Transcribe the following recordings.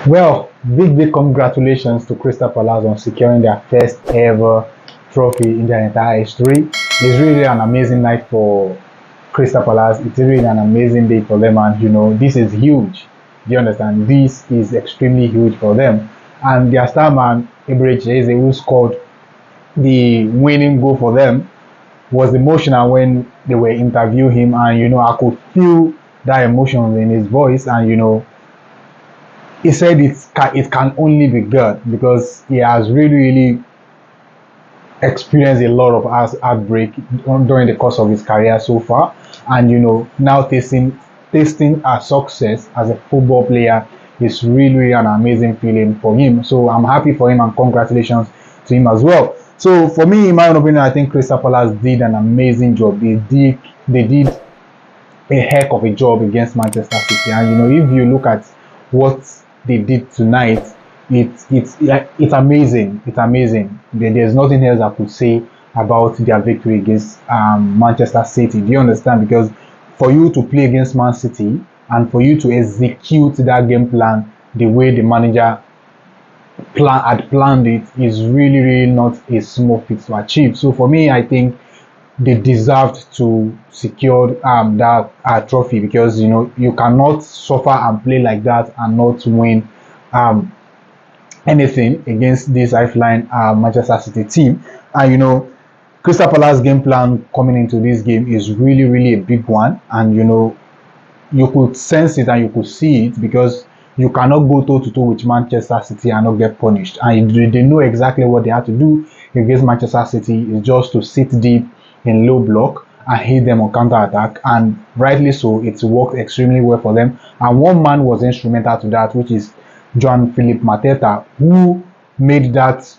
Well, big congratulations to Crystal Palace on securing their first ever trophy in their entire history. It's really an amazing night for Crystal Palace. It's really an amazing day for them, and this is huge. Do you understand? This is extremely huge for them. And their star man, Eberechi Eze, who scored the winning goal for them, was emotional when they were interviewing him, and I could feel that emotion in his voice, and he said it can only be good because he has really experienced a lot of heartbreak during the course of his career so far, and now tasting a success as a football player is really an amazing feeling for him. So I'm happy for him and congratulations to him as well. So for me, in my own opinion, I think Crystal Palace did an amazing job. They did a heck of a job against Manchester City. And if you look at what they did tonight, it's amazing. It's amazing. There's nothing else I could say about their victory against Manchester City. Do you understand? Because for you to play against Man City and for you to execute that game plan the way the manager had planned it is really not a small feat to achieve. So for me, I think they deserved to secure that trophy because you cannot suffer and play like that and not win um, anything against this high-flying Manchester City team. And Crystal Palace game plan coming into this game is really a big one, and you could sense it and you could see it because you cannot go toe to toe with Manchester City and not get punished. And they know exactly what they have to do against Manchester City is just to sit deep in low block and hit them on counter attack. And rightly so, it's worked extremely well for them. And one man was instrumental to that, which is Philippe Mateta, who made that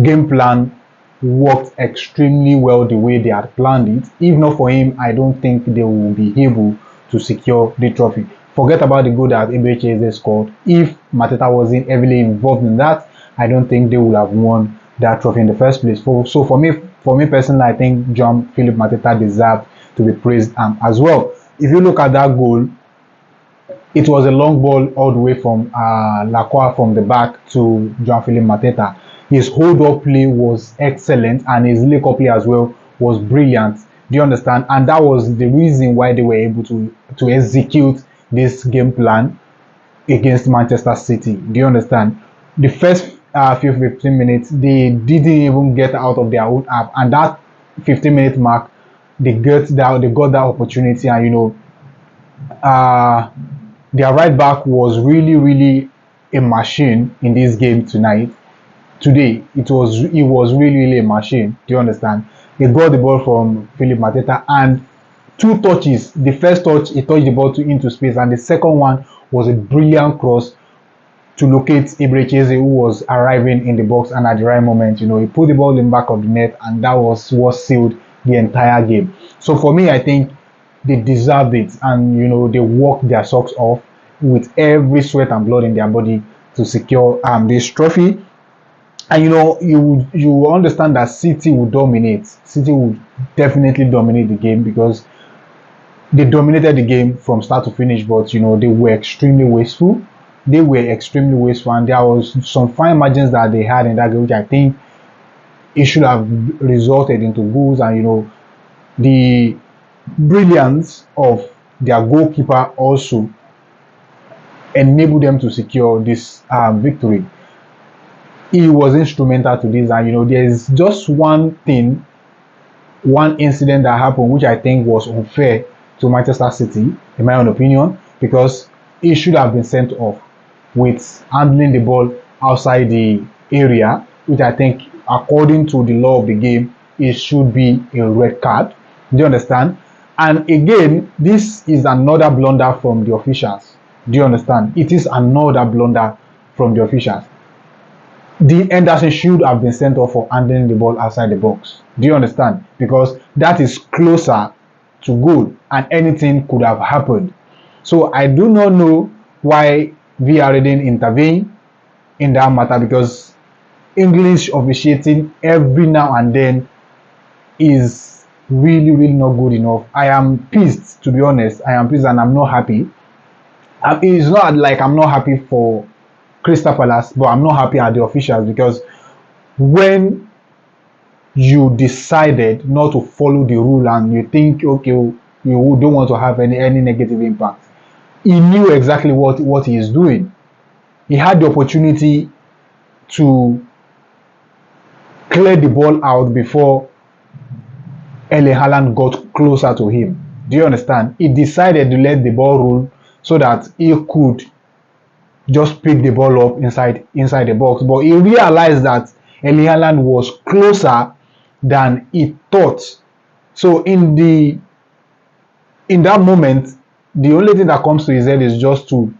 game plan worked extremely well the way they had planned it. If not for him, I don't think they will be able to secure the trophy. Forget about the goal that Eberechi Eze scored. If Mateta wasn't heavily involved in that, I don't think they would have won that trophy in the first place. So for me personally, I think Philippe Mateta deserved to be praised as well. If you look at that goal, it was a long ball all the way from Lacroix from the back to Philippe Mateta. His hold-up play was excellent and his link-up play as well was brilliant. Do you understand? And that was the reason why they were able to execute this game plan against Manchester City. Do you understand? The first 15 minutes, they didn't even get out of their own half, and that 15-minute mark, they got that opportunity, and their right back was really a machine in this game tonight. Today, he was really a machine. Do you understand? He got the ball from Philippe Mateta and two touches. The first touch, he touched the ball into space, and the second one was a brilliant cross to locate Eberechi Eze, who was arriving in the box, and at the right moment, he put the ball in the back of the net, and that was what sealed the entire game. So for me, I think they deserved it, and they worked their socks off with every sweat and blood in their body to secure this trophy. And you understand that City will dominate. City will definitely dominate the game because they dominated the game from start to finish, but they were extremely wasteful. They were extremely wasteful, and there was some fine margins that they had in that game, which I think it should have resulted into goals. And the brilliance of their goalkeeper also enabled them to secure this victory. He was instrumental to this, and there's just one incident that happened which I think was unfair to Manchester City, in my own opinion, because he should have been sent off with handling the ball outside the area, which I think, according to the law of the game, it should be a red card. Do you understand? And again, this is another blunder from the officials. Do you understand? It is another blunder from the officials. The Henderson should have been sent off for handling the ball outside the box. Do you understand? Because that is closer to goal and anything could have happened. So I do not know why VAR didn't intervene in that matter, because English officiating every now and then is really not good enough. I am pissed, to be honest. I am pissed and I'm not happy It's not like I'm not happy for Crystal Palace, but I'm not happy at the officials, because when you decided not to follow the rule and you think, okay, you don't want to have any negative impact, he knew exactly what he is doing. He had the opportunity to clear the ball out before Erling Haaland got closer to him. Do you understand? He decided to let the ball roll so that he could just pick the ball up inside the box. But he realized that Erling Haaland was closer than he thought. So in that moment, the only thing that comes to his head is just to,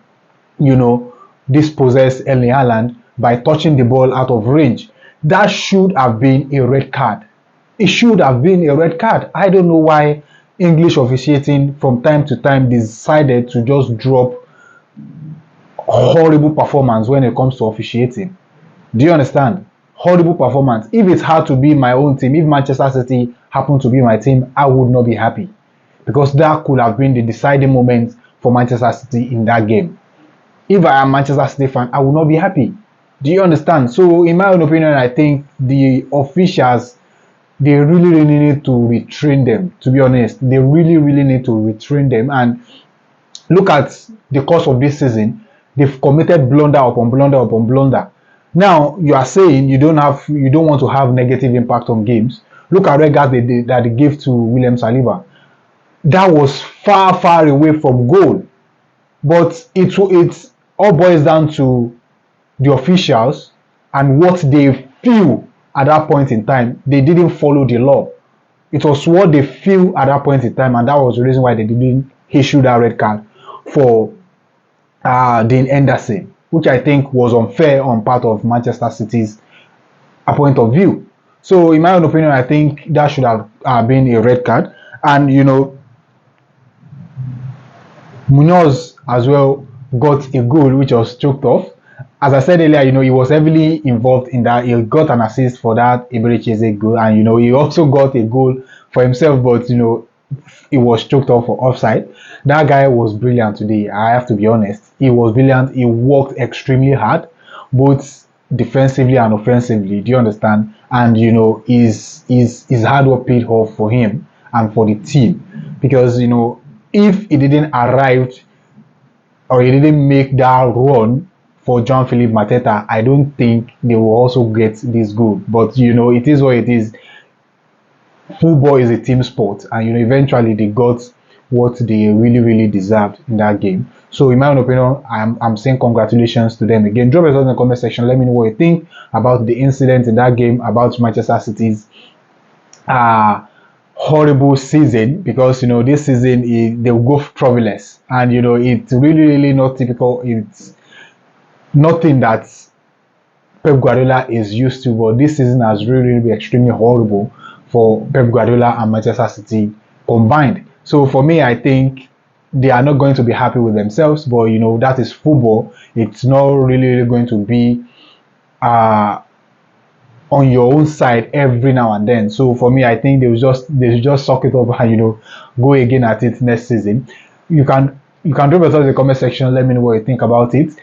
dispossess Erling Haaland by touching the ball out of range. That should have been a red card. It should have been a red card. I don't know why English officiating from time to time decided to just drop horrible performance when it comes to officiating. Do you understand? Horrible performance. If it had to be my own team, if Manchester City happened to be my team, I would not be happy, because that could have been the deciding moment for Manchester City in that game. If I am Manchester City fan, I would not be happy. Do you understand? So in my own opinion, I think the officials, they really need to retrain them. To be honest, they really need to retrain them. And look at the course of this season. They've committed blunder upon blunder upon blunder. Now you are saying you don't want to have negative impact on games. Look at red card that they gave to William Saliba. That was far away from goal. But it all boils down to the officials and what they feel at that point in time. They didn't follow the law. It was what they feel at that point in time, and that was the reason why they didn't issue that red card for Dean Henderson, which I think was unfair on part of Manchester City's point of view. So in my own opinion, I think that should have been a red card. And Munoz as well got a goal which was choked off. As I said earlier, he was heavily involved in that. He got an assist for that Eberechi Eze goal, and he also got a goal for himself, but it was choked off for offside. That guy was brilliant today. I have to be honest. He was brilliant. He worked extremely hard, both defensively and offensively. Do you understand? And his hard work paid off for him and for the team, because if he didn't arrive or he didn't make that run for Jean-Philippe Mateta, I don't think they will also get this goal. But it is what it is. Football is a team sport, and eventually they got what they really deserved in that game. So in my own opinion, I'm saying congratulations to them again. Drop a thought in the comment section. Let me know what you think about the incident in that game, about Manchester City's horrible season, because this season they will go troubleless, and it's really not typical. It's nothing that Pep Guardiola is used to, but this season has really been extremely horrible for Pep Guardiola and Manchester City combined. So for me, I think they are not going to be happy with themselves, but that is football. It's not really going to be on your own side every now and then. So for me, I think they should just suck it up and go again at it next season. You can drop a thought in the comment section. Let me know what you think about it.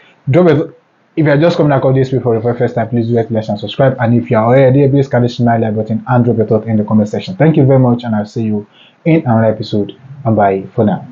If you're just coming across this for the very first time, please do like and subscribe. And if you're already, please click the smile like button and drop a thought in the comment section. Thank you very much, and I'll see you in another episode. And bye for now.